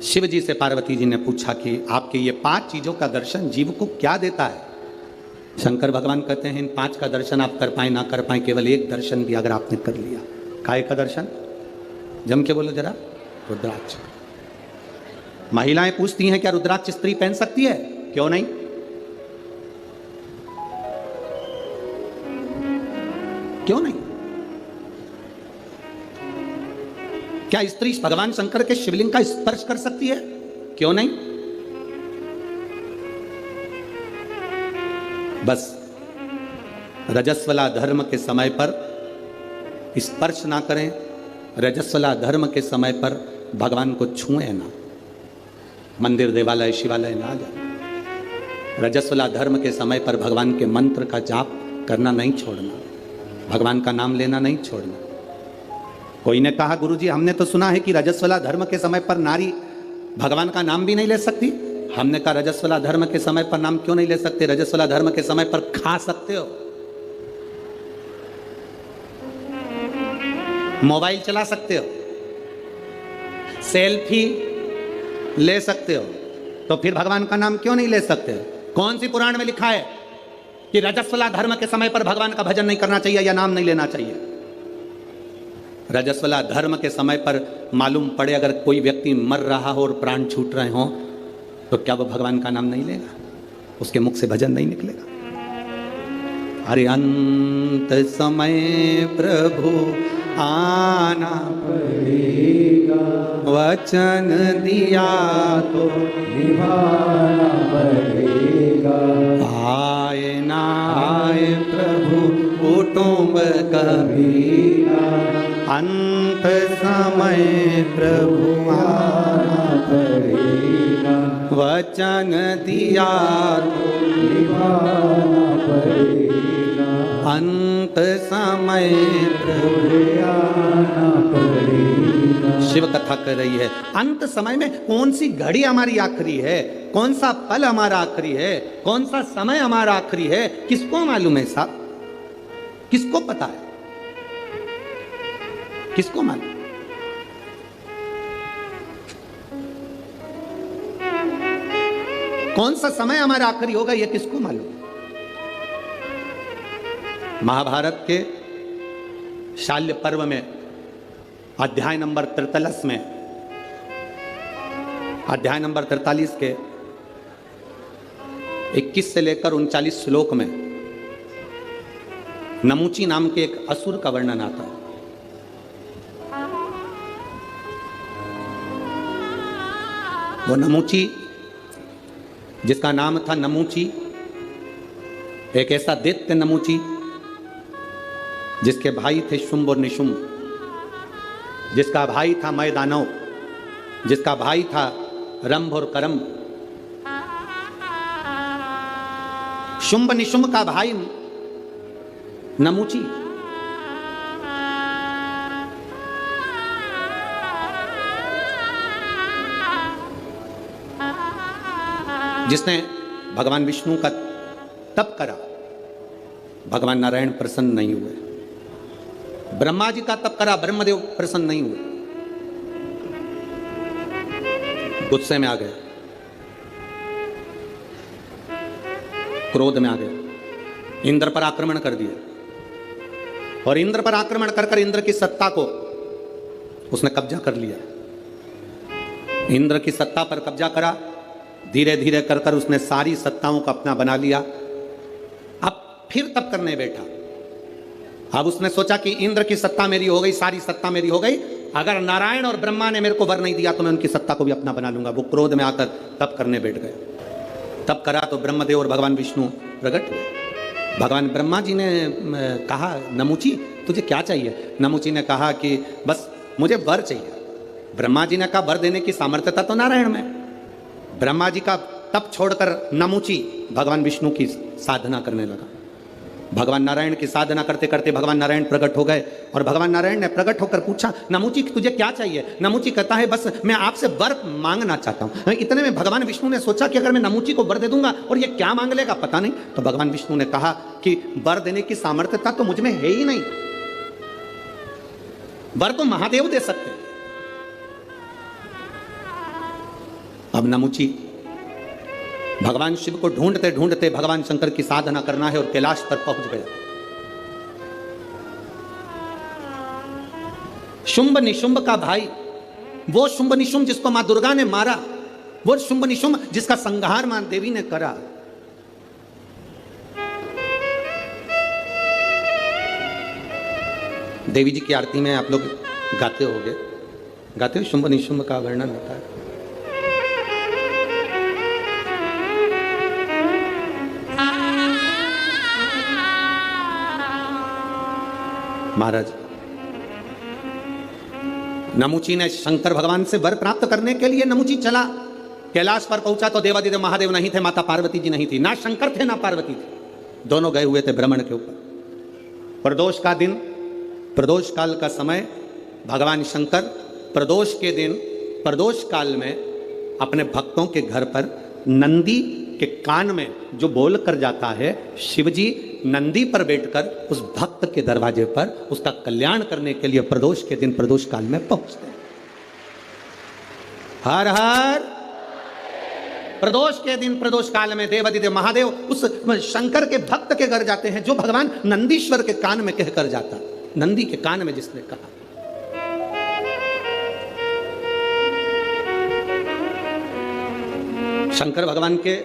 शिव जी से पार्वती जी ने पूछा कि आपके ये 5 चीजों का दर्शन जीव को क्या देता है। शंकर भगवान कहते हैं इन 5 का दर्शन आप कर पाए ना कर पाए, केवल एक दर्शन भी अगर आपने कर लिया। काय का दर्शन? जम के बोलो जरा। रुद्राक्ष। महिलाएं पूछती हैं क्या रुद्राक्ष स्त्री पहन सकती है? क्यों नहीं? क्यों नहीं? क्या स्त्री भगवान शंकर के शिवलिंग का स्पर्श कर सकती है? क्यों नहीं? बस रजस्वला धर्म के समय पर स्पर्श ना करें, रजस्वला धर्म के समय पर भगवान को छुएं ना, मंदिर देवालय शिवालय ना जाए। रजस्वला धर्म के समय पर भगवान के मंत्र का जाप करना नहीं छोड़ना, भगवान का नाम लेना नहीं छोड़ना। कोई ने कहा गुरुजी हमने तो सुना है कि रजस्वला धर्म के समय पर नारी भगवान का नाम भी नहीं ले सकती। हमने कहा रजस्वला धर्म के समय पर नाम क्यों नहीं ले सकते? रजस्वला धर्म के समय पर खा सकते हो, मोबाइल चला सकते हो, सेल्फी ले सकते हो, तो फिर भगवान का नाम क्यों नहीं ले सकते? कौन सी पुराण में लिखा है कि रजस्वला धर्म के समय पर भगवान का भजन नहीं करना चाहिए या नाम नहीं लेना चाहिए? रजस्वला धर्म के समय पर मालूम पड़े अगर कोई व्यक्ति मर रहा हो और प्राण छूट रहे हो तो क्या वो भगवान का नाम नहीं लेगा? उसके मुख से भजन नहीं निकलेगा? अरे अंत समय प्रभु आना पड़ेगा, वचन दिया तो निभाना पड़ेगा। आए ना आए प्रभु कुटुंब कबीरा, अंत समय प्रभु आना पड़ेगा, वचन दिया तो निभाना पड़ेगा। अंत समय प्रभु आना पड़ेगा। शिव कथा कर रही है अंत समय में कौन सी घड़ी हमारी आखिरी है, कौन सा पल हमारा आखिरी है, कौन सा समय हमारा आखिरी है, किसको मालूम है साहब? किसको पता है? किसको मालूम? कौन सा समय हमारा आखिरी होगा यह किसको मालूम? महाभारत के शाल्य पर्व में अध्याय नंबर 43 में, अध्याय नंबर 43 के 21 से लेकर 39 श्लोक में नमूची नाम के एक असुर का वर्णन आता है। वो नमूची जिसका नाम था नमूची, एक ऐसा दैत्य नमूची जिसके भाई थे शुंभ और निशुंभ, जिसका भाई था मय दानव, जिसका भाई था रंभ और करम। शुंभ निशुंभ का भाई नमूची। जिसने भगवान विष्णु का तप करा, भगवान नारायण प्रसन्न नहीं हुए। ब्रह्मा जी का तप करा, ब्रह्मदेव प्रसन्न नहीं हुए, गुस्से में आ गए, क्रोध में आ गए, इंद्र पर आक्रमण कर दिया। और इंद्र पर आक्रमण कर इंद्र की सत्ता को उसने कब्जा कर लिया। इंद्र की सत्ता पर कब्जा करा, धीरे धीरे कर उसने सारी सत्ताओं को अपना बना लिया। अब फिर तप करने बैठा। अब उसने सोचा कि इंद्र की सत्ता मेरी हो गई, सारी सत्ता मेरी हो गई, अगर नारायण और ब्रह्मा ने मेरे को वर नहीं दिया तो मैं उनकी सत्ता को भी अपना बना लूंगा। वो क्रोध में आकर तप करने बैठ गए। तप करा तो ब्रह्मदेव और भगवान विष्णु प्रकट हुए। भगवान ब्रह्मा जी ने कहा नमूची तुझे क्या चाहिए? नमूची ने कहा कि बस मुझे वर चाहिए। ब्रह्मा जी ने कहा वर देने की सामर्थ्यता तो नारायण में। ब्रह्मा जी का तप छोड़कर नमूची भगवान विष्णु की साधना करने लगा। भगवान नारायण की साधना करते करते भगवान नारायण प्रकट हो गए और भगवान नारायण ने प्रकट होकर पूछा नमूची तुझे क्या चाहिए? नमूची कहता है बस मैं आपसे वर मांगना चाहता हूं। इतने में भगवान विष्णु ने सोचा कि अगर मैं नमूची को वर दे दूंगा और ये क्या मांग लेगा पता नहीं। तो भगवान विष्णु ने कहा कि वर देने की सामर्थ्यता तो मुझ में है ही नहीं, वर तो महादेव दे सकते हैं। अब नमुची भगवान शिव को ढूंढते ढूंढते भगवान शंकर की साधना करना है और कैलाश पर पहुंच गया। शुंभ निशुंभ का भाई, वो शुंभ निशुंभ जिसको मां दुर्गा ने मारा, वो शुंभ निशुंभ जिसका संहार मां देवी ने करा। देवी जी की आरती में आप लोग गाते होंगे, गाते हो, शुंभ निशुंभ का वर्णन होता है। महाराज नमुची ने शंकर भगवान से वर प्राप्त करने के लिए नमुची चला, कैलाश पर पहुंचा तो देवादिदेव महादेव नहीं थे, माता पार्वती जी नहीं थी, ना शंकर थे ना पार्वती थे, दोनों गए हुए थे भ्रमण के ऊपर। प्रदोष का दिन, प्रदोष काल का समय, भगवान शंकर प्रदोष के दिन, प्रदोष काल में अपने भक्तों के घर पर नंदी के कान में जो बोल कर जाता है, शिवजी नंदी पर बैठकर उस भक्त के दरवाजे पर उसका कल्याण करने के लिए प्रदोष के दिन प्रदोष काल में पहुंचते हैं। हर हर प्रदोष के दिन प्रदोष काल में देवादिदेव महादेव उस शंकर के भक्त के घर जाते हैं, जो भगवान नंदीश्वर के कान में कहकर जाता, नंदी के कान में जिसने कहा। शंकर भगवान के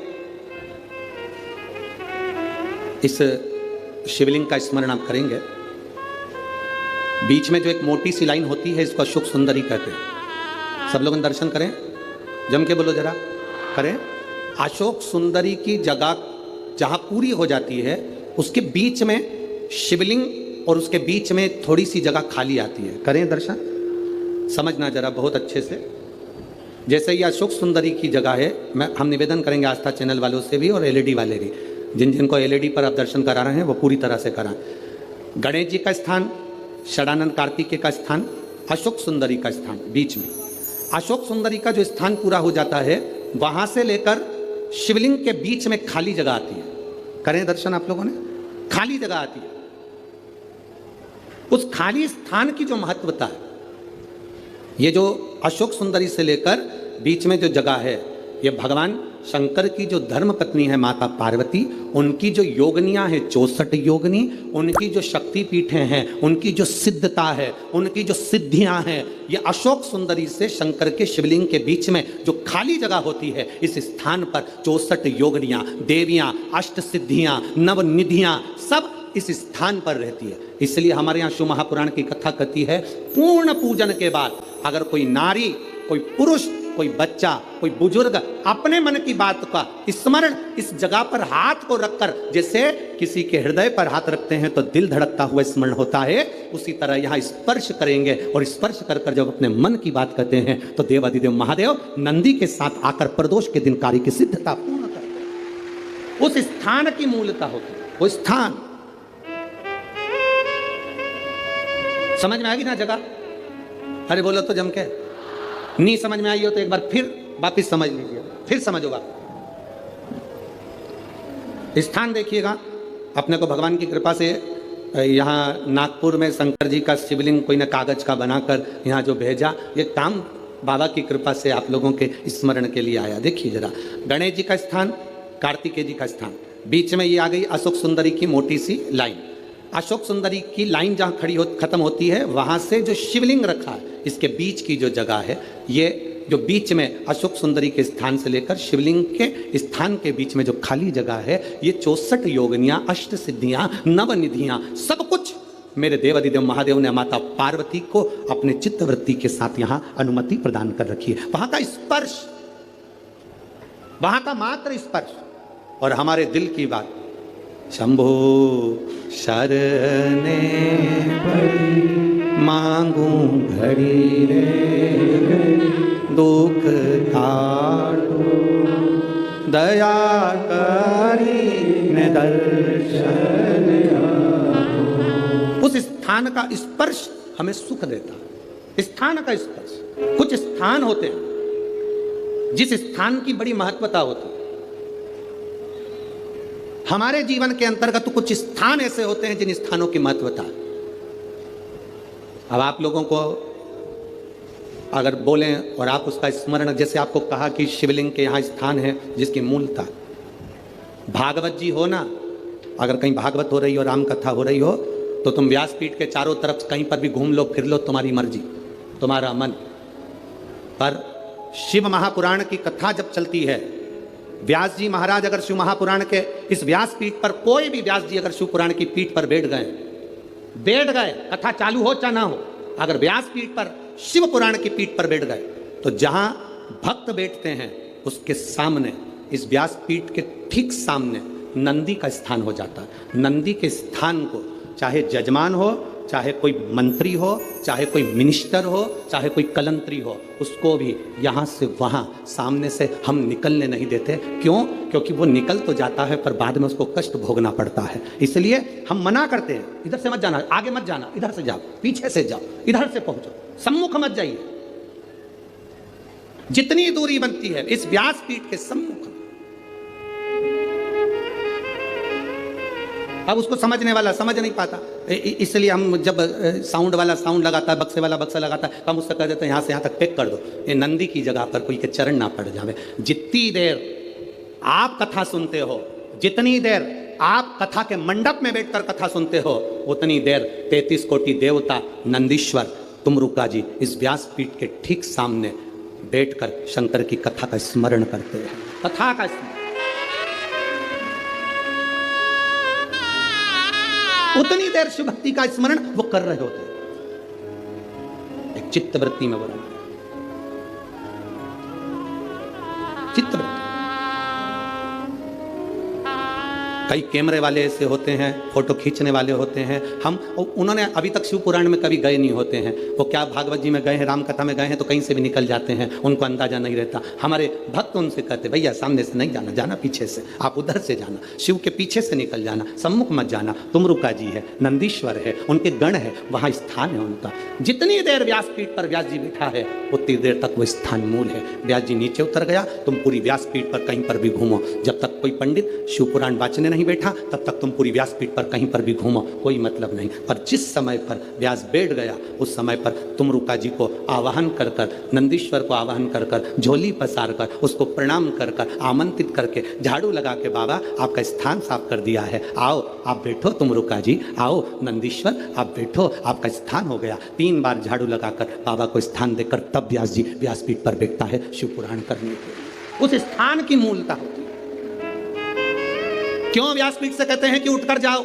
इस शिवलिंग का स्मरण आप करेंगे। बीच में जो एक मोटी सी लाइन होती है, इसको अशोक सुंदरी कहते हैं। सब लोग दर्शन करें, जम के बोलो जरा, करें। अशोक सुंदरी की जगह जहां पूरी हो जाती है, उसके बीच में शिवलिंग और उसके बीच में थोड़ी सी जगह खाली आती है। करें दर्शन, समझना जरा बहुत अच्छे से। जैसे ये अशोक सुंदरी की जगह है, हम निवेदन करेंगे आस्था चैनल वालों से भी और एलईडी वाले भी, जिन जिनको एलईडी पर आप दर्शन करा रहे हैं वो पूरी तरह से कराएं। गणेश जी का स्थान, षडानंद कार्तिकेय का स्थान, अशोक सुंदरी का स्थान, बीच में अशोक सुंदरी का जो स्थान पूरा हो जाता है, वहां से लेकर शिवलिंग के बीच में खाली जगह आती है। करें दर्शन आप लोगों ने, खाली जगह आती है। उस खाली स्थान की जो महत्वता है, ये जो अशोक सुंदरी से लेकर बीच में जो जगह है, ये भगवान शंकर की जो धर्म पत्नी है माता पार्वती, उनकी जो योगनियां हैं 64 योगनी, उनकी जो शक्ति पीठें हैं, उनकी जो सिद्धता है, उनकी जो सिद्धियां हैं, ये अशोक सुंदरी से शंकर के शिवलिंग के बीच में जो खाली जगह होती है, इस स्थान पर 64 योगनियां, देवियां, अष्ट सिद्धियां, नवनिधियां सब इस स्थान पर रहती है। इसलिए हमारे यहाँ शिव महापुराण की कथा कहती है, पूर्ण पूजन के बाद अगर कोई नारी, कोई पुरुष, कोई बच्चा, कोई बुजुर्ग अपने मन की बात का स्मरण इस जगह पर हाथ को रखकर, जैसे किसी के हृदय पर हाथ रखते हैं तो दिल धड़कता हुआ स्मरण होता है, उसी तरह यहाँ स्पर्श करेंगे और स्पर्श कर कर जब अपने मन की बात करते हैं तो देवादिदेव महादेव नंदी के साथ आकर प्रदोष के दिन कार्य की सिद्धता पूर्ण करते हैं। उस स्थान की मूलता होती है, वो स्थान समझ में आएगी ना जगह? अरे बोलो तो जम के। नहीं समझ में आई हो तो एक बार फिर वापिस समझ लीजिए, फिर समझोगा। स्थान देखिएगा, अपने को भगवान की कृपा से यहाँ नागपुर में शंकर जी का शिवलिंग कोई ने कागज का बनाकर यहाँ जो भेजा, ये काम बाबा की कृपा से आप लोगों के स्मरण के लिए आया। देखिए जरा, गणेश जी का स्थान, कार्तिकेय जी का स्थान, बीच में ये आ गई अशोक सुंदरी की मोटी सी लाइन। अशोक सुंदरी की लाइन जहाँ खत्म होती है, वहाँ से जो शिवलिंग रखा है, इसके बीच की जो जगह है, ये जो बीच में अशोक सुंदरी के स्थान से लेकर शिवलिंग के स्थान के बीच में जो खाली जगह है, ये 64 योगनियाँ, अष्ट सिद्धियाँ, नवनिधियाँ, सब कुछ मेरे देवादिदेव महादेव ने माता पार्वती को अपने चित्तवृत्ति के साथ यहाँ अनुमति प्रदान कर रखी है। वहाँ का स्पर्श, वहाँ का मात्र स्पर्श और हमारे दिल की बात, शंभो शरणे पड़ी मांगू घड़ी रे, दुख काटो दया करी ने दर्शन आपो। उस स्थान का स्पर्श हमें सुख देता है। स्थान का स्पर्श, कुछ स्थान होते हैं जिस स्थान की बड़ी महत्वता होती है। हमारे जीवन के अंतर्गत तो कुछ स्थान ऐसे होते हैं जिन स्थानों की महत्वता है। अब आप लोगों को अगर बोलें और आप उसका स्मरण, जैसे आपको कहा कि शिवलिंग के यहाँ स्थान है जिसकी मूलता, भागवत जी हो ना, अगर कहीं भागवत हो रही हो, राम कथा हो रही हो, तो तुम व्यासपीठ के चारों तरफ कहीं पर भी घूम लो, फिर लो, तुम्हारी मर्जी, तुम्हारा मन। पर शिव महापुराण की कथा जब चलती है, व्यास जी महाराज अगर शिव महापुराण के इस व्यासपीठ पर, कोई भी व्यास जी अगर शिव पुराण की पीठ पर बैठ गए, कथा चालू हो चाहे ना हो, अगर व्यासपीठ पर शिव पुराण की पीठ पर बैठ गए, तो जहां भक्त बैठते हैं उसके सामने, इस व्यासपीठ के ठीक सामने नंदी का स्थान हो जाता है। नंदी के स्थान को चाहे जजमान हो, चाहे कोई मंत्री हो, चाहे कोई मिनिस्टर हो, चाहे कोई कलंत्री हो, उसको भी यहाँ से वहाँ सामने से हम निकलने नहीं देते। क्यों? क्योंकि वो निकल तो जाता है पर बाद में उसको कष्ट भोगना पड़ता है। इसलिए हम मना करते हैं, इधर से मत जाना, आगे मत जाना, इधर से जाओ, पीछे से जाओ, इधर से पहुंचो, सम्मुख मत जाइए। जितनी दूरी बनती है इस व्यासपीठ के सम्मुख। अब उसको समझने वाला समझ नहीं पाता, इसलिए हम जब साउंड वाला साउंड लगाता है, बक्से वाला बक्सा लगाता है, हम उससे कह देते हैं यहाँ से यहाँ तक पैक कर दो, ये नंदी की जगह पर कोई के चरण ना पड़ जावे। जितनी देर आप कथा सुनते हो, जितनी देर आप कथा के मंडप में बैठकर कथा सुनते हो, उतनी देर 33 कोटि देवता नंदीश्वर तुमरुका जी इस व्यासपीठ के ठीक सामने बैठकर शंकर की कथा का स्मरण करते हैं। कथा का स्मरण, उतनी देर शिव भक्ति का स्मरण वो कर रहे होते हैं। एक चित्त वृत्ति में बोला, चित्त वृत्ति। कई कैमरे वाले ऐसे होते हैं, फोटो खींचने वाले होते हैं, हम उन्होंने अभी तक शिव पुराण में कभी गए नहीं होते हैं। वो क्या भागवत जी में गए हैं, राम कथा में गए हैं, तो कहीं से भी निकल जाते हैं, उनको अंदाजा नहीं रहता। हमारे भक्त उनसे कहते, भैया सामने से नहीं जाना, जाना पीछे से, आप उधर से जाना, शिव के पीछे से निकल जाना, सम्मुख मत जाना। तुमरुका जी है, नंदीश्वर है, उनके गण है, वहाँ स्थान है उनका। जितनी देर व्यासपीठ पर व्यास जी बैठा है उतनी देर तक वो स्थान मूल है। व्यास जी नीचे उतर गया, तुम पूरी व्यासपीठ पर कहीं पर भी घूमो। जब तक कोई पंडित शिव पुराण वाचने नहीं बैठा, तब तक तुम पूरी व्यासपीठ पर कहीं पर भी घूमो, कोई मतलब नहीं। पर जिस समय पर व्यास बैठ गया, उस समय पर तुमरुका जी को आवाहन कर कर, नंदीश्वर को आवाहन कर कर, झोली पसार कर, उसको प्रणाम कर कर, आमंत्रित करके, झाड़ू लगा के, बाबा आपका स्थान साफ कर दिया है, आओ आप बैठो, तुमरुका जी आओ, नंदीश्वर आप बैठो, आपका स्थान हो गया। 3 बार झाड़ू लगाकर बाबा को स्थान देकर तब व्यास जी व्यासपीठ पर बैठता है शिव पुराण करने के। उस स्थान की मूलता होती है। क्यों व्यासपीठ से कहते हैं कि उठकर जाओ,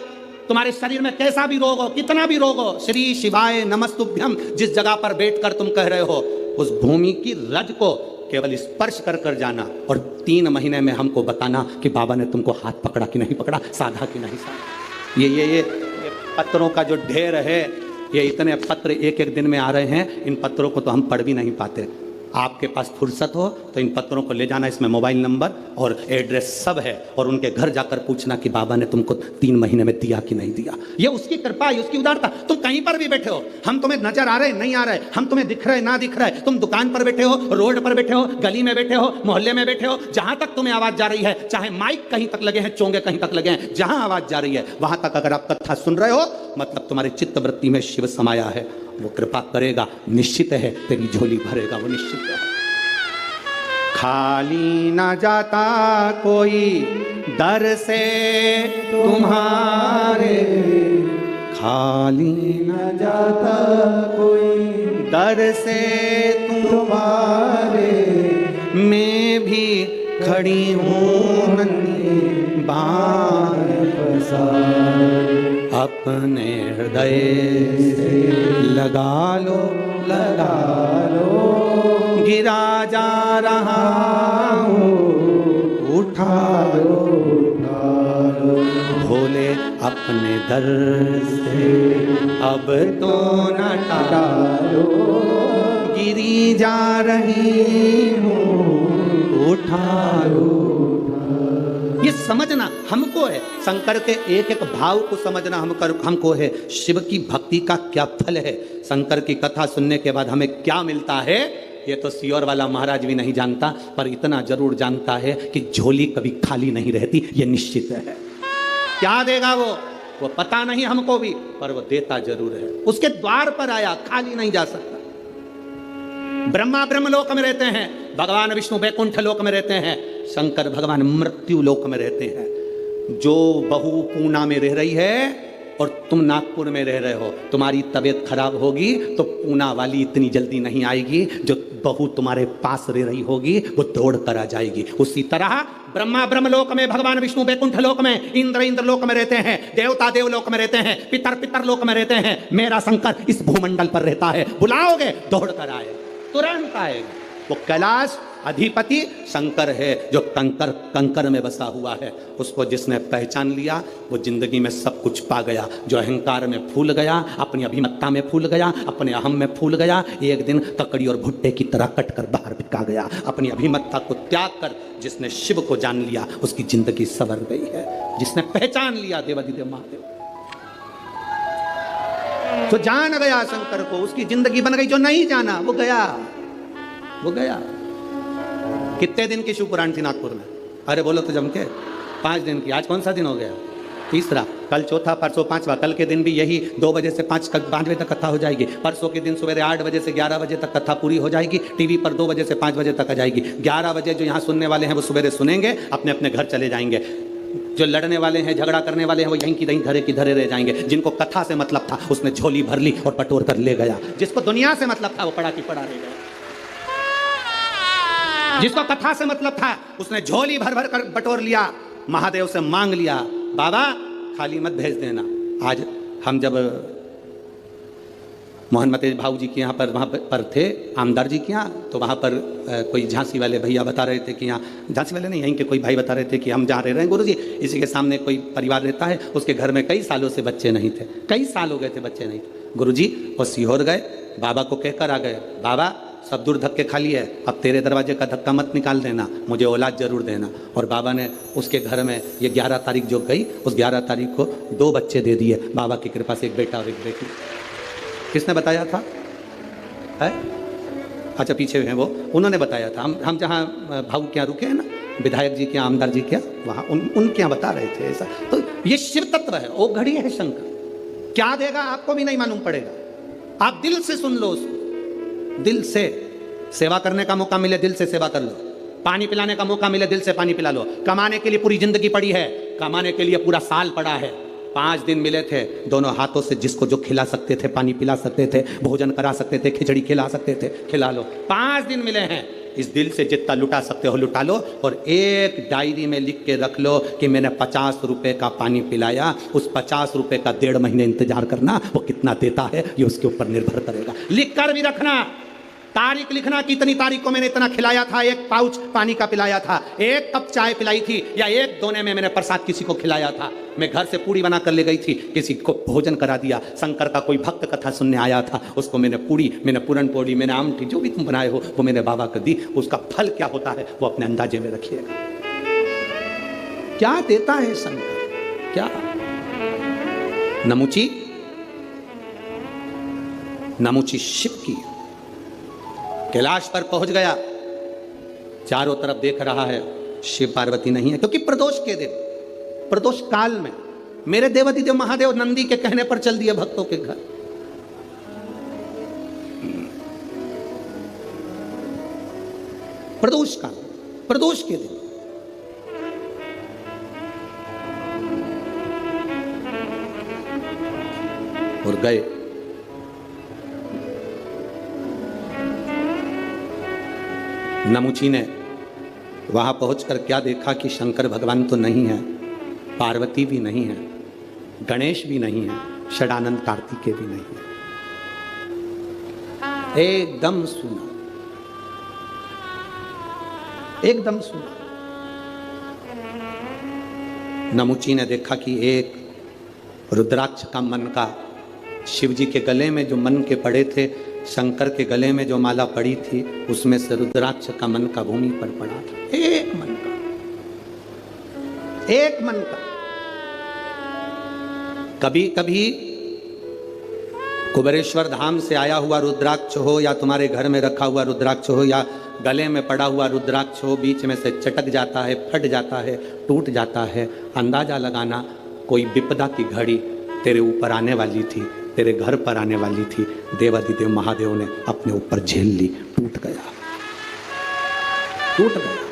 तुम्हारे शरीर में कैसा भी रोग हो, कितना भी रोग हो, श्री शिवाय नमस्तुभ्यम जिस जगह पर बैठकर तुम कह रहे हो, उस भूमि की रज को केवल स्पर्श कर कर जाना और 3 महीने में हमको बताना कि बाबा ने तुमको हाथ पकड़ा कि नहीं पकड़ा, साधा कि नहीं साधा। ये पत्रों का जो ढेर है, ये इतने पत्र एक एक दिन में आ रहे हैं, इन पत्रों को तो हम पढ़ भी नहीं पाते। आपके पास फुर्सत हो तो इन पत्रों को ले जाना, इसमें मोबाइल नंबर और एड्रेस सब है, और उनके घर जाकर पूछना कि बाबा ने तुमको 3 महीने में दिया कि नहीं दिया। ये उसकी कृपा है, उसकी उदारता। तुम कहीं पर भी बैठे हो, हम तुम्हें नजर आ रहे नहीं आ रहे, हम तुम्हें दिख रहे ना दिख रहे, तुम दुकान पर बैठे हो, रोड पर बैठे हो, गली में बैठे हो, मोहल्ले में बैठे हो, जहां तक तुम्हें आवाज जा रही है, चाहे माइक कहीं तक लगे हैं, चोंगे कहीं तक लगे हैं, जहां आवाज जा रही है वहां तक अगर आप कथा सुन रहे हो, मतलब तुम्हारे चित्त वृत्ति में शिव समाया है। वो कृपा करेगा, निश्चित है, तेरी झोली भरेगा, वो निश्चित है। खाली ना जाता कोई दर से तुम्हारे, खाली ना जाता कोई दर से तुम्हारे, मैं भी खड़ी हूँ नन्ही बाण पसार, अपने हृदय से लगा लो, गिरा जा रहा हूँ, उठा लो, भोले अपने दर से अब तो न टालो, गिरी जा रही हूँ, उठा लो। ये समझना हमको है, शंकर के एक एक भाव को समझना हमको है, शिव की भक्ति का क्या फल है, शंकर की कथा सुनने के बाद हमें क्या मिलता है, ये तो सियोर वाला महाराज भी नहीं जानता, पर इतना जरूर जानता है कि झोली कभी खाली नहीं रहती, ये निश्चित है। क्या देगा वो पता नहीं हमको भी, पर वो देता जरूर है। उसके द्वार पर आया, खाली नहीं जा सकता। ब्रह्मा ब्रह्मलोक में रहते हैं, भगवान विष्णु वैकुंठ लोक में रहते हैं, शंकर भगवान मृत्यु लोक में रहते हैं। जो बहू पूना में रह रही है और तुम नागपुर में रह रहे हो, तुम्हारी तबीयत खराब होगी तो पूना वाली इतनी जल्दी नहीं आएगी, जो बहू तुम्हारे पास रह रही होगी वो दौड़ कर आ जाएगी। उसी तरह ब्रह्मा ब्रह्मलोक में, भगवान विष्णु वैकुंठ लोक में, इंद्र इंद्रलोक में रहते हैं, देवता देवलोक में रहते हैं, पितर पितर लोक में रहते हैं। मेरा शंकर इस भूमंडल पर रहता है, बुलाओगे दौड़ कर आए, तुरंत आएगा। वो कैलाश अधिपति शंकर है, जो कंकर कंकर में बसा हुआ है। उसको जिसने पहचान लिया वो जिंदगी में सब कुछ पा गया। जो अहंकार में फूल गया, अपनी अभिमत्ता में फूल गया, अपने अहम में फूल गया, एक दिन ककड़ी और भुट्टे की तरह कटकर बाहर बिका गया। अपनी अभिमत्ता को त्याग कर जिसने शिव को जान लिया उसकी जिंदगी संवर गई है। जिसने पहचान लिया देवाधिदेव महादेव, जो जान गया शंकर को, उसकी जिंदगी बन गई। जो नहीं जाना वो गया, वो गया। कितने दिन की शिव पुराण थी नागपुर में? अरे बोलो तो जम के 5 दिन की। आज कौन सा दिन हो गया? तीसरा। कल चौथा, परसों पांचवा। कल के दिन भी यही 2 बजे से 5 बजे तक कथा हो जाएगी। परसों के दिन सुबह 8 बजे से 11 बजे तक कथा पूरी हो जाएगी। टीवी पर 2 बजे से 5 बजे तक आ जाएगी। 11 बजे जो यहाँ सुनने वाले हैं वो सुबह सुनेंगे, अपने अपने घर चले जाएंगे। जो लड़ने वाले हैं, झगड़ा करने वाले हैं, वो यहीं की यहीं धरे की धरे रह जाएंगे। जिनको कथा से मतलब था उसने झोली भर ली और बटोर कर ले गया। जिसको दुनिया से मतलब था वो पड़ा की पड़ा रह गया। जिसको कथा से मतलब था उसने झोली भर भर कर बटोर लिया, महादेव से मांग लिया, बाबा खाली मत भेज देना। आज हम जब मोहनमते भाऊ जी के यहाँ पर वहाँ पर थे, आमदार जी के यहाँ, तो वहाँ पर कोई झांसी वाले भैया बता रहे थे कि यहाँ, झांसी वाले नहीं, यहीं के कोई भाई बता रहे थे कि हम जहाँ रह रहे हैं गुरुजी, इसी के सामने कोई परिवार रहता है, उसके घर में कई सालों से बच्चे नहीं थे। कई साल हो गए थे बच्चे नहीं थे। गुरुजी वो सीहोर गए, बाबा को कहकर आ गए, बाबा सब दूर धक्के खाली है, अब तेरे दरवाजे का धक्का मत निकाल देना, मुझे औलाद जरूर देना। और बाबा ने उसके घर में ये 11 तारीख जो गई, उस 11 तारीख को 2 बच्चे दे दिए बाबा की कृपा से, एक बेटा और एक बेटी। किसने बताया था? है? अच्छा पीछे हैं वो, उन्होंने बताया था। हम जहाँ भाऊ के यहाँ रुके हैं ना, विधायक जी के यहाँ, आमदार जी के यहाँ, वहाँ उनके यहाँ बता रहे थे ऐसा। तो ये शिव तत्व है, वो घड़ी है शंकर। क्या देगा आपको भी नहीं मालूम पड़ेगा। आप दिल से सुन लो उसको, दिल से। सेवा करने का मौका मिले दिल से सेवा कर लो, पानी पिलाने का मौका मिले दिल से पानी पिला लो। कमाने के लिए पूरी जिंदगी पड़ी है, कमाने के लिए पूरा साल पड़ा है। 5 दिन मिले थे, दोनों हाथों से जिसको जो खिला सकते थे, पानी पिला सकते थे, भोजन करा सकते थे, खिचड़ी खिला सकते थे, खिला लो। 5 दिन मिले हैं, इस दिल से जितना लुटा सकते हो लुटा लो। और एक डायरी में लिख के रख लो कि मैंने 50 रुपए का पानी पिलाया। उस 50 रुपए का 1.5 महीने इंतजार करना, वो कितना देता है ये उसके ऊपर निर्भर करेगा। लिख कर भी रखना, तारीख लिखना कि इतनी तारीख को मैंने इतना खिलाया था, 1 पाउच पानी का पिलाया था, 1 कप चाय पिलाई थी, या 1 दोने में मैंने प्रसाद किसी को खिलाया था, मैं घर से पूड़ी बना कर ले गई थी, किसी को भोजन करा दिया, शंकर का कोई भक्त कथा सुनने आया था, उसको मैंने पूड़ी, मैंने पूरन पोड़ी, मैंने आमटी, जो भी तुम बनाए हो वो मैंने बाबा को दी। उसका फल क्या होता है वो अपने अंदाजे में रखिएगा। क्या देता है शंकर? क्या? नमुची, नमुची शिव की। कैलाश पर पहुंच गया, चारों तरफ देख रहा है, शिव पार्वती नहीं है, क्योंकि प्रदोष के दिन, प्रदोष काल में मेरे देवाधिदेव महादेव नंदी के कहने पर चल दिए भक्तों के घर। प्रदोष काल, प्रदोष के दिन और गए। नमुची ने वहां पहुंचकर क्या देखा कि शंकर भगवान तो नहीं है, पार्वती भी नहीं है, गणेश भी नहीं है, षडानंद कार्तिकेय भी नहीं है। एकदम सुना, एकदम सुना। नमुची ने देखा कि एक रुद्राक्ष का मन का, शिव जी के गले में जो मन के पड़े थे, शंकर के गले में जो माला पड़ी थी, उसमें से रुद्राक्ष का मन का भूमि पर पड़ा था। एक मन का, एक मन का। कभी कभी कुबेरेश्वर धाम से आया हुआ रुद्राक्ष हो, या तुम्हारे घर में रखा हुआ रुद्राक्ष हो, या गले में पड़ा हुआ रुद्राक्ष हो, बीच में से चटक जाता है, फट जाता है, टूट जाता है। अंदाजा लगाना कोई विपदा की घड़ी तेरे ऊपर आने वाली थी, तेरे घर पर आने वाली थी, देवादिदेव महादेव ने अपने ऊपर झेल ली, टूट गया, टूट गया।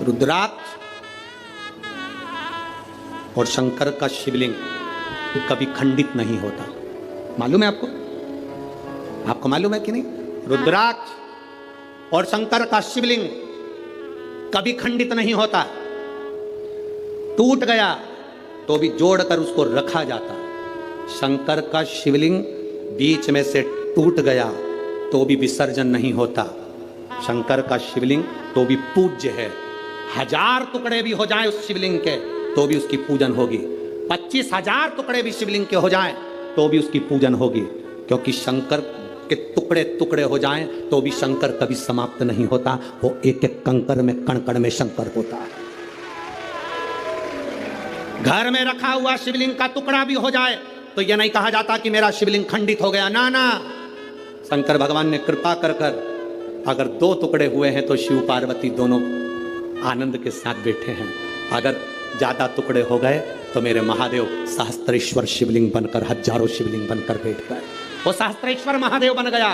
रुद्राक्ष और शंकर का शिवलिंग कभी खंडित नहीं होता, मालूम है आपको? आपको मालूम है कि नहीं? रुद्राक्ष और शंकर का शिवलिंग कभी खंडित नहीं होता। टूट गया तो भी जोड़कर उसको रखा जाता। शंकर का शिवलिंग बीच में से टूट गया तो भी विसर्जन नहीं होता। शंकर का शिवलिंग तो भी पूज्य है। 1000 टुकड़े भी हो जाए उस शिवलिंग के तो भी उसकी पूजन होगी। 25,000 टुकड़े भी शिवलिंग के हो जाएं तो भी उसकी पूजन होगी, क्योंकि शंकर के टुकड़े टुकड़े हो जाएं तो भी शंकर कभी समाप्त नहीं होता। वो एक एक कंकर में, कण कण में शंकर होता है। घर में रखा हुआ शिवलिंग का टुकड़ा भी हो जाए तो यह नहीं कहा जाता कि मेरा शिवलिंग खंडित हो गया, ना ना। शंकर भगवान ने कृपा कर कर अगर 2 टुकड़े हुए हैं तो शिव पार्वती दोनों आनंद के साथ बैठे हैं। अगर ज्यादा टुकड़े हो गए तो मेरे महादेव सहस्त्रेश्वर शिवलिंग बनकर, हजारों शिवलिंग बनकर बैठ गए। वो सहस्त्रेश्वर महादेव बन गया,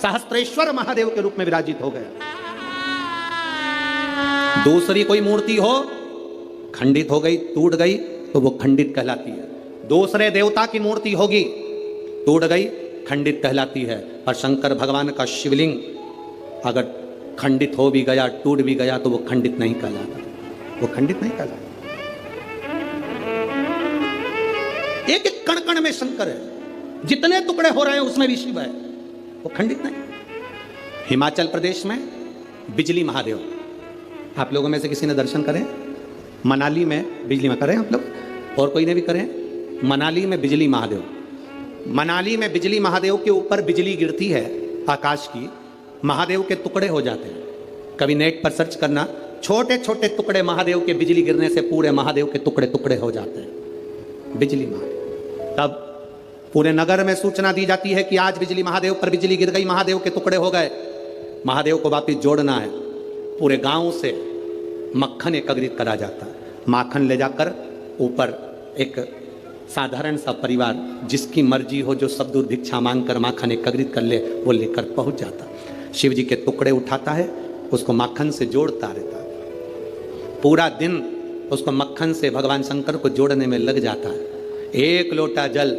सहस्त्रेश्वर महादेव के रूप में विराजित हो गया। दूसरी कोई मूर्ति हो, खंडित हो गई, टूट गई तो वो खंडित कहलाती है। दूसरे देवता की मूर्ति होगी, टूट गई, खंडित कहलाती है। और शंकर भगवान का शिवलिंग अगर खंडित हो भी गया, टूट भी गया तो वो खंडित नहीं कहलाता, वो खंडित नहीं कहलाता। एक एक कण कण में शंकर है, जितने टुकड़े हो रहे हैं उसमें भी शिव है, वो खंडित नहीं। हिमाचल प्रदेश में बिजली महादेव, आप लोगों में से किसी ने दर्शन करें? मनाली में बिजली में करें आप लोग, और कोई ने भी करें? मनाली में बिजली महादेव, मनाली में बिजली महादेव के ऊपर बिजली गिरती है आकाश की, महादेव के टुकड़े हो जाते हैं। कभी नेट पर सर्च करना, छोटे छोटे टुकड़े महादेव के बिजली गिरने से पूरे महादेव के टुकड़े टुकड़े हो जाते हैं, बिजली महादेव। तब पूरे नगर में सूचना दी जाती है कि आज बिजली महादेव पर बिजली गिर गई, महादेव के टुकड़े हो गए, महादेव को वापिस जोड़ना है। पूरे गांव से मक्खन एकत्रित करा जाता है, माखन ले जाकर ऊपर एक साधारण सा परिवार जिसकी मर्जी हो, जो सब दूर भिक्षा मांगकर माखन एकत्रित कर ले, वो लेकर पहुंच जाता। शिव जी के टुकड़े उठाता है, उसको माखन से जोड़ता रहता है। पूरा दिन उसको मक्खन से भगवान शंकर को जोड़ने में लग जाता है। 1 लोटा जल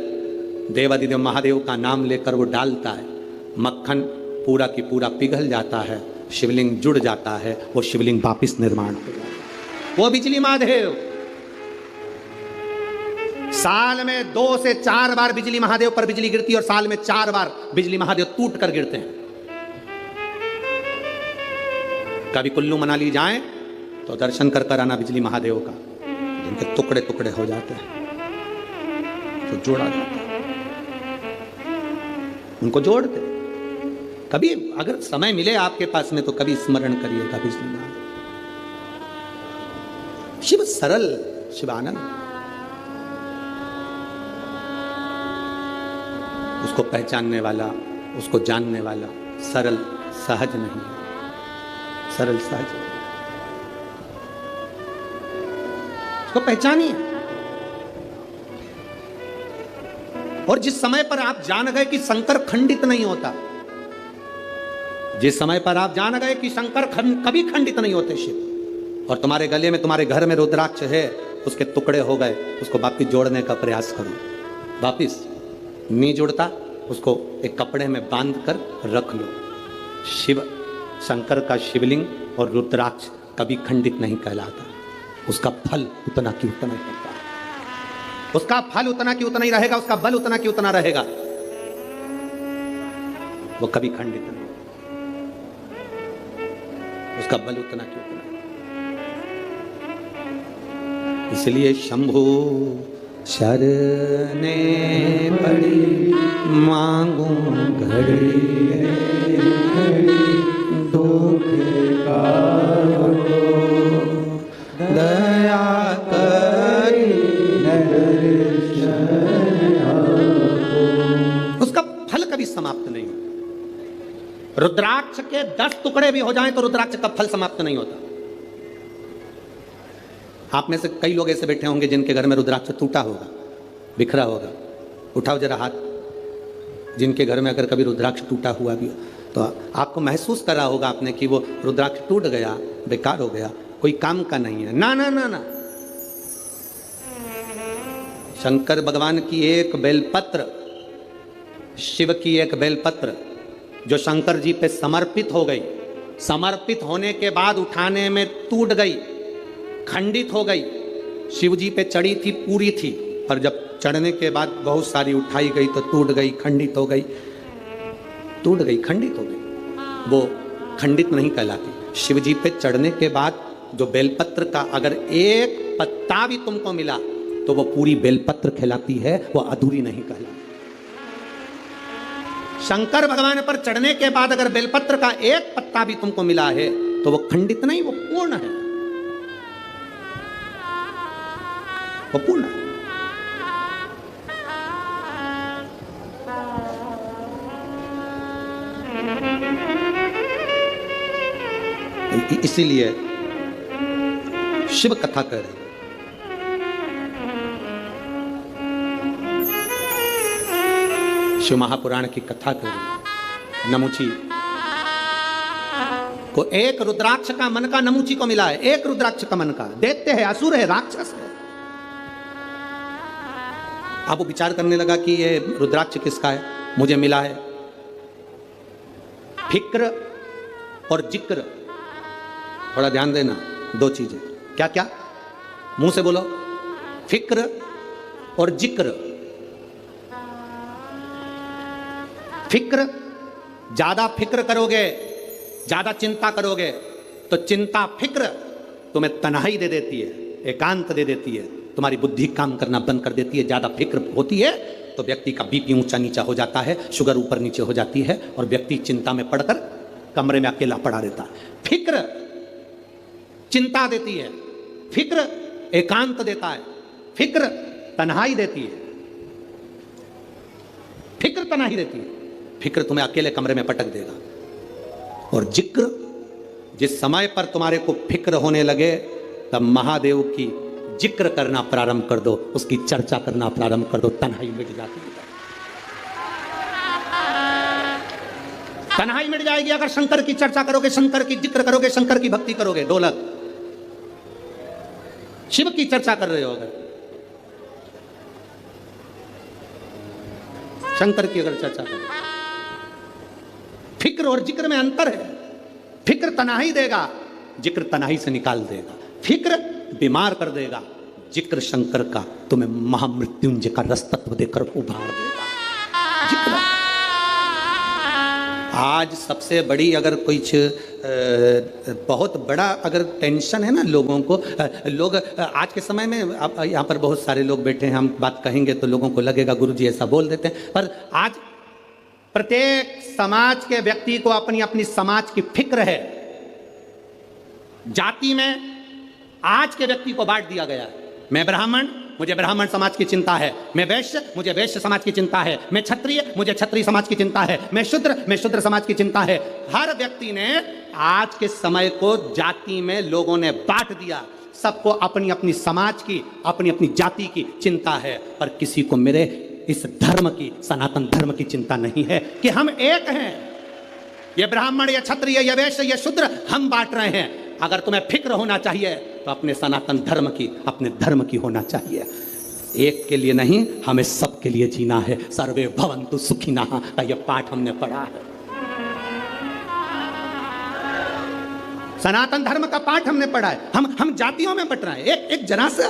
देवादिदेव महादेव का नाम लेकर वो डालता है, मक्खन पूरा की पूरा पिघल जाता है, शिवलिंग जुड़ जाता है, वो शिवलिंग वापिस निर्माण हो जाता है। वो बिजली महादेव साल में 2 से 4 बार बिजली महादेव पर बिजली गिरती है, और साल में 4 बार बिजली महादेव टूट कर गिरते हैं। कभी कुल्लू मनाली जाएं तो दर्शन कर कर आना बिजली महादेव का, जिनके टुकड़े टुकड़े हो जाते हैं तो जोड़ा जाता है, उनको जोड़ते। कभी अगर समय मिले आपके पास में तो कभी स्मरण करिएगा बिजली महादेव। शिव सरल, शिवानंद, उसको पहचानने वाला, उसको जानने वाला सरल सहज नहीं है, सरल सहज उसको पहचानिए। और जिस समय पर आप जान गए कि शंकर खंडित नहीं होता, जिस समय पर आप जान गए कि शंकर कभी खंडित नहीं होते शिव, और तुम्हारे गले में, तुम्हारे घर में रुद्राक्ष है, उसके टुकड़े हो गए, उसको वापिस जोड़ने का प्रयास करो। वापिस नहीं जुड़ता, उसको एक कपड़े में बांध कर रख लो। शिव शंकर का शिवलिंग और रुद्राक्ष कभी खंडित नहीं कहलाता, उसका फल उतना की उतना ही होता है, उसका फल उतना की उतना ही रहेगा, उसका बल उतना की उतना रहेगा, वो कभी खंडित नहीं, उसका बल उतना की उतना। इसलिए शंभु शरणे पड़ी मांगू घड़ी दुख का दया करी उसका फल कभी समाप्त नहीं होता। रुद्राक्ष के 10 टुकड़े भी हो जाएं तो रुद्राक्ष का फल समाप्त नहीं होता। आप में से कई लोग ऐसे बैठे होंगे जिनके घर में रुद्राक्ष टूटा होगा, बिखरा होगा। उठाओ जरा हाथ, जिनके घर में अगर कभी रुद्राक्ष टूटा हुआ भी हो तो आपको महसूस करा होगा आपने कि वो रुद्राक्ष टूट गया, बेकार हो गया, कोई काम का नहीं है। ना ना ना ना, शंकर भगवान की एक बेलपत्र, शिव की एक बेलपत्र जो शंकर जी पे समर्पित हो गई, समर्पित होने के बाद उठाने में टूट गई, खंडित हो गई। शिव जी पे चढ़ी थी, पूरी थी, पर जब चढ़ने के बाद बहुत सारी उठाई गई तो टूट गई, खंडित हो गई, टूट गई, खंडित हो गई। वो खंडित नहीं कहलाती। शिव जी पे चढ़ने के बाद जो बेलपत्र का अगर एक पत्ता भी तुमको मिला तो वो पूरी बेलपत्र कहलाती है, वो अधूरी नहीं कहलाती। शंकर भगवान पर चढ़ने के बाद अगर बेलपत्र का एक पत्ता भी तुमको मिला है तो वो खंडित नहीं, वो पूर्ण है, वो पूर्ण है। इसीलिए शिव कथा कर रहे, शिव महापुराण की कथा कर रहे। नमुची को एक रुद्राक्ष का मन का नमुची को मिला है, एक रुद्राक्ष का मन का। दैत्य है, असुर है, राक्षस है। अब वो विचार करने लगा कि ये रुद्राक्ष किसका है, मुझे मिला है। फिक्र और जिक्र, थोड़ा ध्यान देना, दो चीजें। क्या क्या? मुंह से बोलो, फिक्र और जिक्र। फिक्र, ज्यादा फिक्र करोगे, ज्यादा चिंता करोगे तो चिंता फिक्र तुम्हें तन्हाई दे देती है, एकांत दे देती है, तुम्हारी बुद्धि काम करना बंद कर देती है। ज्यादा फिक्र होती है तो व्यक्ति का बीपी ऊंचा नीचा हो जाता है, शुगर ऊपर नीचे हो जाती है और व्यक्ति चिंता में पड़कर कमरे में अकेला पड़ा रहता है। फिक्र चिंता देती है, फिक्र एकांत देता है, फिक्र तन्हाई देती है, फिक्र तन्हाई देती है। फिक्र तुम्हें अकेले कमरे में पटक देगा। और जिक्र, जिस समय पर तुम्हारे को फिक्र होने लगे तब महादेव की जिक्र करना प्रारंभ कर दो, उसकी चर्चा करना प्रारंभ कर दो, तन्हाई मिट जाती है। तन्हाई मिट जाएगी अगर शंकर की चर्चा करोगे, शंकर की जिक्र करोगे, शंकर की भक्ति करोगे। ढोलक, शिव की चर्चा कर रहे हो अगर, शंकर की अगर चर्चा करो। फिक्र और जिक्र में अंतर है। फिक्र तन्हाई देगा, जिक्र तन्हाई से निकाल देगा। फिक्र बीमार कर देगा, जिक्र शंकर का तुम्हें महामृत्युंजय का रसतत्व देकर उभार देगा। जिक्र आज सबसे बड़ी अगर कुछ बहुत बड़ा अगर टेंशन है ना लोगों को, लोग आज के समय में, अब यहाँ पर बहुत सारे लोग बैठे हैं, हम बात कहेंगे तो लोगों को लगेगा गुरुजी ऐसा बोल देते हैं, पर आज प्रत्येक समाज के व्यक्ति को अपनी अपनी समाज की फिक्र है। जाति में आज के व्यक्ति को बांट दिया गया है। मैं ब्राह्मण, मुझे ब्राह्मण समाज की चिंता है। मैं वैश्य, मुझे वैश्य समाज की चिंता है। मैं क्षत्रिय, मुझे क्षत्रिय समाज की चिंता है। मैं शूद्र समाज की चिंता है। हर व्यक्ति ने आज के समय को जाति में लोगों ने बांट दिया। सबको अपनी अपनी समाज की, अपनी अपनी जाति की चिंता है, पर किसी को मेरे इस धर्म की, सनातन धर्म की चिंता नहीं है कि हम एक हैं। ये ब्राह्मण, ये क्षत्रिय, ये वैश्य, ये शूद्र, हम बांट रहे हैं। अगर तुम्हें फिक्र होना चाहिए तो अपने सनातन धर्म की, अपने धर्म की होना चाहिए। एक के लिए नहीं, हमें सब के लिए जीना है। सर्वे भवन्तु सुखिनः का यह पाठ हमने पढ़ा है। सनातन धर्म का पाठ हमने पढ़ा है। हम जातियों में बट रहे हैं। एक जरा सा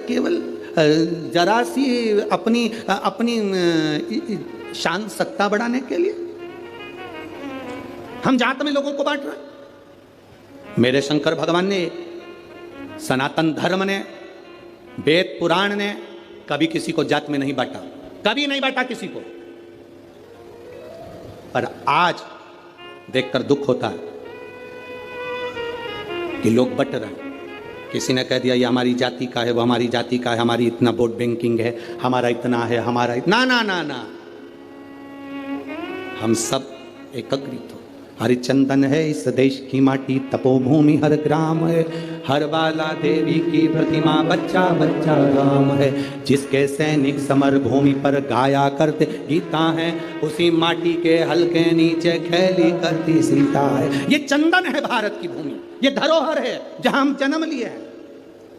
केवल जरा सी अपनी शान सत्ता बढ़ाने के लिए हम जात में लोगों को बांट रहे हैं। मेरे शंकर भगवान ने, सनातन धर्म ने, वेद पुराण ने कभी किसी को जात में नहीं बांटा, कभी नहीं बांटा किसी को। पर आज देखकर दुख होता है कि लोग बट रहे हैं। किसी ने कह दिया ये हमारी जाति का है, वो हमारी जाति का है, हमारी इतना वोट बैंकिंग है, हमारा इतना है, हमारा इतना। ना ना ना ना, हम सब एकत्रित हो। हरिचंदन है इस देश की माटी, तपोभूमि हर ग्राम है, हर बाला देवी की प्रतिमा, बच्चा बच्चा राम है। जिसके सैनिक समर भूमि पर गाया करते गीता है, उसी माटी के हल्के नीचे खेली करती सीता है। ये चंदन है भारत की भूमि, ये धरोहर है जहां हम जन्म लिए हैं।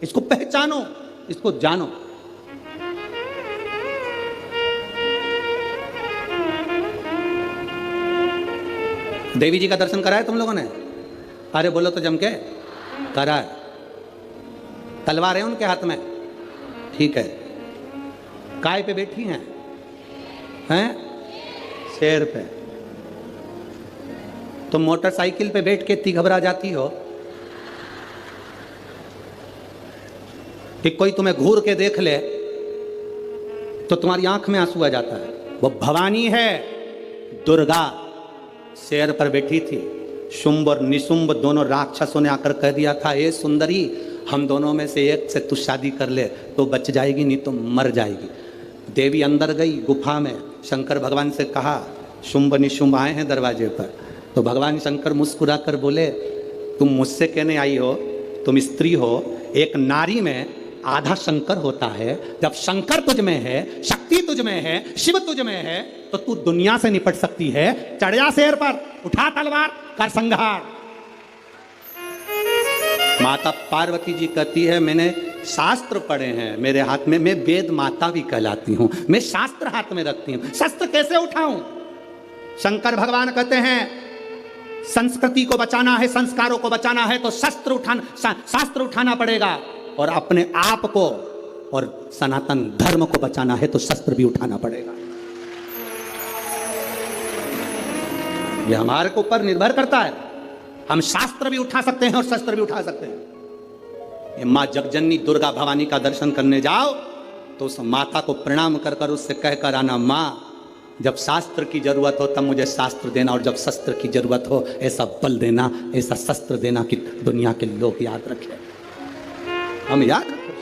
इसको पहचानो, इसको जानो। देवी जी का दर्शन करा है तुम लोगों ने? अरे बोलो तो जम के, करा है। तलवार है उनके हाथ में, ठीक है। काय पे बैठी हैं? हैं? शेर पे। तुम मोटरसाइकिल पे बैठ के इतनी घबरा जाती हो कि कोई तुम्हें घूर के देख ले तो तुम्हारी आंख में आंसू आ जाता है। वो भवानी है, दुर्गा शेर पर बैठी थी। शुंभ और निशुंभ दोनों राक्षसों ने आकर कह दिया था, ए सुंदरी, हम दोनों में से एक से तू शादी कर ले तो बच जाएगी, नहीं तो मर जाएगी। देवी अंदर गई गुफा में, शंकर भगवान से कहा, शुंभ निशुंभ आए हैं दरवाजे पर। तो भगवान शंकर मुस्कुरा कर बोले, तुम मुझसे कहने आई हो, तुम स्त्री हो, एक नारी में आधा शंकर होता है। जब शंकर तुझ में है, शक्ति तुझ में है, शिव तुझ में है, तो तू दुनिया से निपट सकती है। चढ़ जा शेर पर, उठा तलवार, कर संहार। माता पार्वती जी कहती है, मैंने शास्त्र पढ़े हैं मेरे हाथ में, मैं वेद माता भी कहलाती हूं, मैं शास्त्र हाथ में रखती हूं, शस्त्र कैसे उठाऊं? शंकर भगवान कहते हैं, संस्कृति को बचाना है, संस्कारों को बचाना है तो शास्त्र उठाना पड़ेगा, और अपने आप को और सनातन धर्म को बचाना है तो शस्त्र भी उठाना पड़ेगा। यह हमारे को ऊपर निर्भर करता है। हम शास्त्र भी उठा सकते हैं और शस्त्र भी उठा सकते हैं। ये मां जगजननी दुर्गा भवानी का दर्शन करने जाओ तो उस माता को प्रणाम कर कर उससे कहकर आना, मां जब शास्त्र की जरूरत हो तब मुझे शास्त्र देना, और जब शस्त्र की जरूरत हो ऐसा बल देना, ऐसा शस्त्र देना कि दुनिया के लोग याद रखें। हम याद रखें।